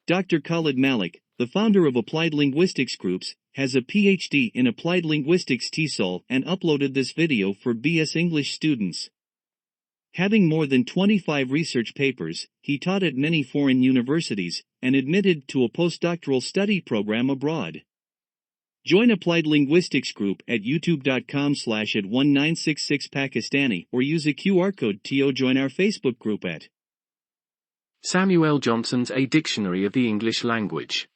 Dr. KHALID MALIK, the founder of Applied Linguistics Groups, has a PhD in Applied Linguistics TESOL and uploaded this video for BS English students. Having more than 25 research papers, he taught at many foreign universities, and admitted to a postdoctoral study program abroad. Join Applied Linguistics Group at youtube.com/@1966Pakistani or use a QR code to join our Facebook group at Samuel Johnson's A Dictionary of the English Language.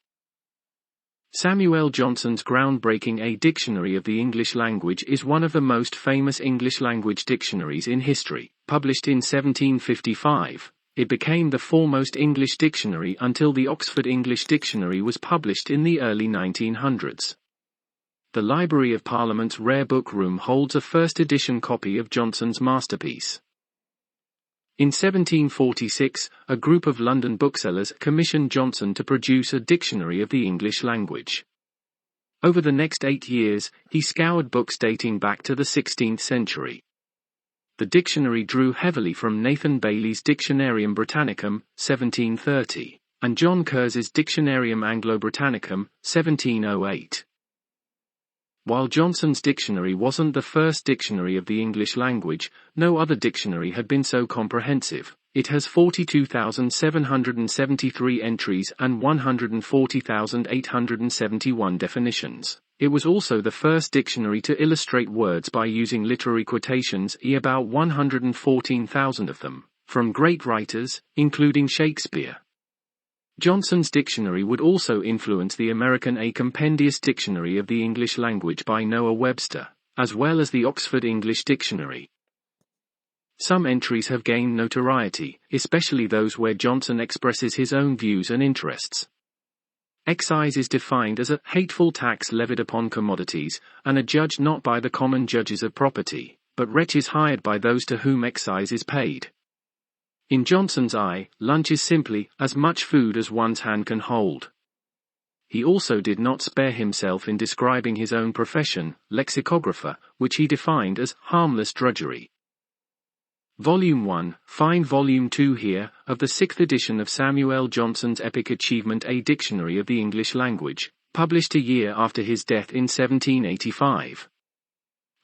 Samuel Johnson's groundbreaking A Dictionary of the English Language is one of the most famous English language dictionaries in history. Published in 1755, it became the foremost English dictionary until the Oxford English Dictionary was published in the early 1900s. The Library of Parliament's Rare Book Room holds a first edition copy of Johnson's masterpiece. In 1746, a group of London booksellers commissioned Johnson to produce a dictionary of the English language. Over the next 8 years, he scoured books dating back to the 16th century. The dictionary drew heavily from Nathan Bailey's Dictionarium Britannicum, 1730, and John Curz's Dictionarium Anglo-Britannicum, 1708. While Johnson's dictionary wasn't the first dictionary of the English language, no other dictionary had been so comprehensive. It has 42,773 entries and 140,871 definitions. It was also the first dictionary to illustrate words by using literary quotations, about 114,000 of them, from great writers, including Shakespeare. Johnson's dictionary would also influence the American A Compendious Dictionary of the English Language by Noah Webster, as well as the Oxford English Dictionary. Some entries have gained notoriety, especially those where Johnson expresses his own views and interests. Excise is defined as a hateful tax levied upon commodities, and adjudged not by the common judges of property, but wretches hired by those to whom excise is paid. In Johnson's eye, lunch is simply as much food as one's hand can hold. He also did not spare himself in describing his own profession, lexicographer, which he defined as harmless drudgery. Volume 1, find Volume 2 here, of the 6th edition of Samuel Johnson's epic achievement A Dictionary of the English Language, published a year after his death in 1785.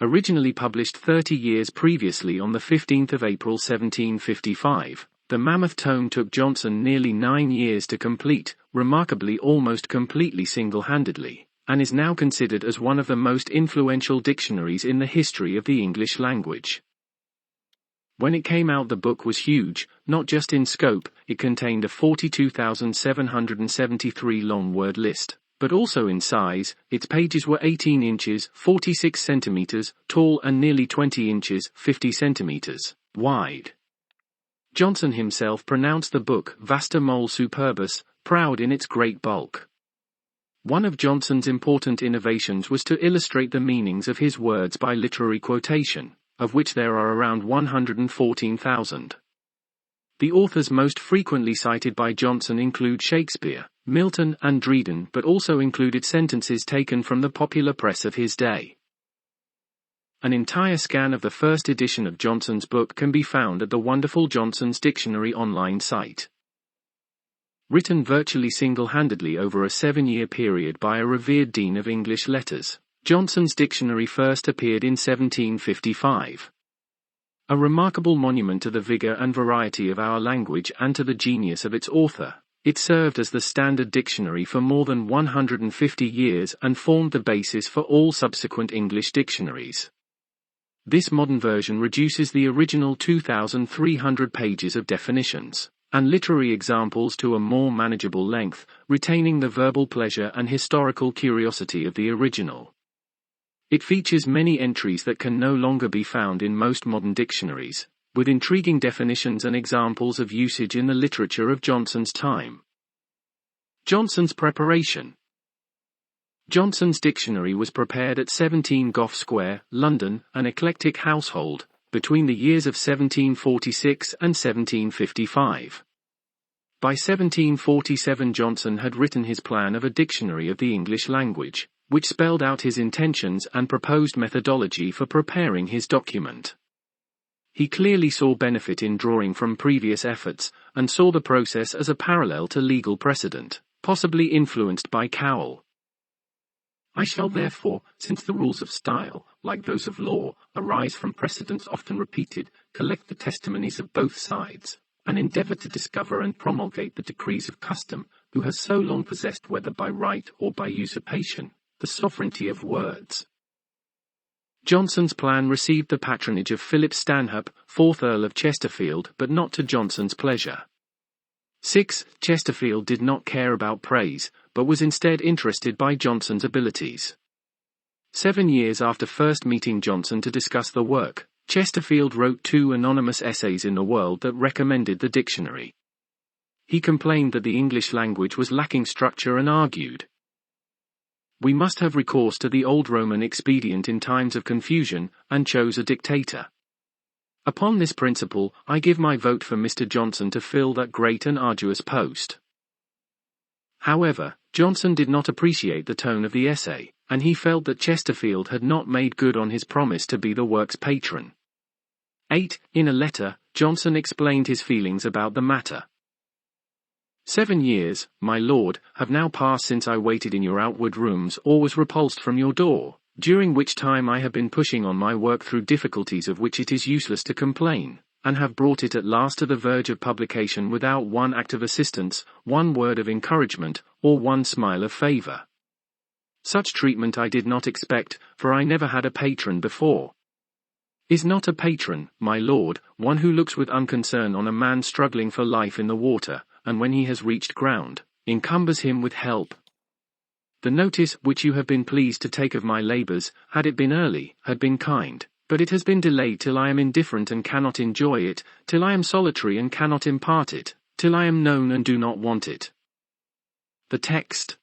Originally published 30 years previously on the 15th of April 1755, the mammoth tome took Johnson nearly 9 years to complete, remarkably almost completely single-handedly, and is now considered as one of the most influential dictionaries in the history of the English language. When it came out, the book was huge, not just in scope. It contained a 42,773 long word list, but also in size. Its pages were 18 inches, 46 centimeters, tall and nearly 20 inches, 50 centimeters, wide. Johnson himself pronounced the book vasta mole superbus, proud in its great bulk. One of Johnson's important innovations was to illustrate the meanings of his words by literary quotation, of which there are around 114,000. The authors most frequently cited by Johnson include Shakespeare, Milton, and Dryden, but also included sentences taken from the popular press of his day. An entire scan of the first edition of Johnson's book can be found at the wonderful Johnson's Dictionary online site. Written virtually single-handedly over a 7-year period by a revered dean of English letters, Johnson's dictionary first appeared in 1755. A remarkable monument to the vigor and variety of our language and to the genius of its author, it served as the standard dictionary for more than 150 years and formed the basis for all subsequent English dictionaries. This modern version reduces the original 2,300 pages of definitions and literary examples to a more manageable length, retaining the verbal pleasure and historical curiosity of the original. It features many entries that can no longer be found in most modern dictionaries, with intriguing definitions and examples of usage in the literature of Johnson's time. Johnson's preparation. Johnson's dictionary was prepared at 17 Gough Square, London, an eclectic household, between the years of 1746 and 1755. By 1747 Johnson had written his plan of a dictionary of the English language, which spelled out his intentions and proposed methodology for preparing his document. he clearly saw benefit in drawing from previous efforts, and saw the process as a parallel to legal precedent, possibly influenced by KHALID. I shall therefore, since the rules of style, like those of law, arise from precedents often repeated, collect the testimonies of both sides, and endeavour to discover and promulgate the decrees of custom, who has so long possessed, whether by right or by usurpation, the sovereignty of words. Johnson's plan received the patronage of Philip Stanhope, 4th Earl of Chesterfield, but not to Johnson's pleasure. 6. Chesterfield did not care about praise, but was instead interested by Johnson's abilities. 7 years after first meeting Johnson to discuss the work, Chesterfield wrote 2 anonymous essays in the World that recommended the dictionary. He complained that the English language was lacking structure and argued, "We must have recourse to the old Roman expedient in times of confusion, and chose a dictator. Upon this principle, I give my vote for Mr. Johnson to fill that great and arduous post." However, Johnson did not appreciate the tone of the essay, and he felt that Chesterfield had not made good on his promise to be the work's patron. 8. In a letter, Johnson explained his feelings about the matter. 7 years, my lord, have now passed since I waited in your outward rooms or was repulsed from your door, during which time I have been pushing on my work through difficulties of which it is useless to complain, and have brought it at last to the verge of publication without one act of assistance, one word of encouragement, or one smile of favour. Such treatment I did not expect, for I never had a patron before. Is not a patron, my lord, one who looks with unconcern on a man struggling for life in the water, and when he has reached ground, encumbers him with help? The notice which you have been pleased to take of my labours, had it been early, had been kind, but it has been delayed till I am indifferent and cannot enjoy it, till I am solitary and cannot impart it, till I am known and do not want it. The text.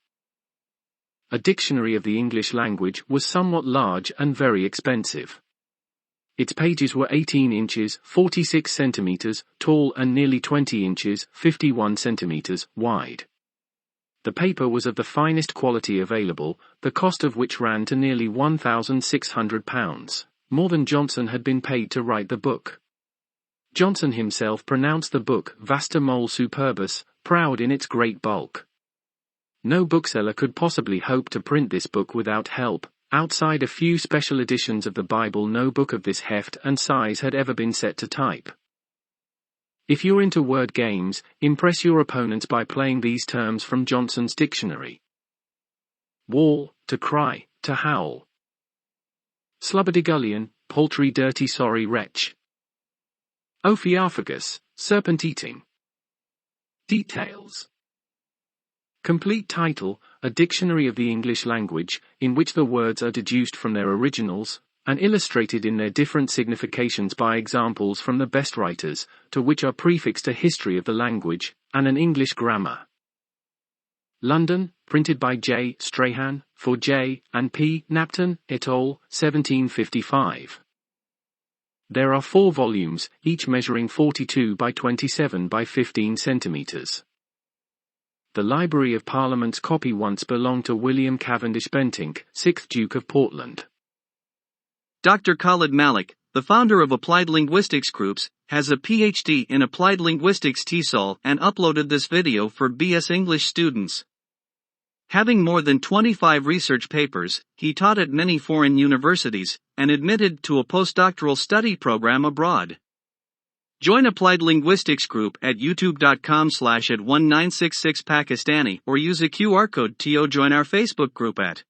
A dictionary of the English language was somewhat large and very expensive. Its pages were 18 inches, 46 centimeters, tall and nearly 20 inches, 51 centimeters, wide. The paper was of the finest quality available, the cost of which ran to nearly £1,600, more than Johnson had been paid to write the book. Johnson himself pronounced the book vasta mole superbus, proud in its great bulk. No bookseller could possibly hope to print this book without help. Outside a few special editions of the Bible, no book of this heft and size had ever been set to type. If you're into word games, impress your opponents by playing these terms from Johnson's dictionary. Wall, to cry, to howl. Slubberdigullion, paltry dirty sorry wretch. Ophiophagus, serpent eating. Details. Complete title, a dictionary of the English language, in which the words are deduced from their originals, and illustrated in their different significations by examples from the best writers, to which are prefixed a history of the language, and an English grammar. London, printed by J. Strahan, for J. and P. Knapton, et al., 1755. There are 4 volumes, each measuring 42 by 27 by 15 centimeters. The Library of Parliament's copy once belonged to William Cavendish Bentinck, 6th Duke of Portland. Dr. KHALID MALIK, the founder of Applied Linguistics Groups, has a PhD in Applied Linguistics TESOL and uploaded this video for BS English students. Having more than 25 research papers, he taught at many foreign universities, and admitted to a postdoctoral study program abroad. Join Applied Linguistics Group at youtube.com/@1966Pakistani or use a QR code to join our Facebook group at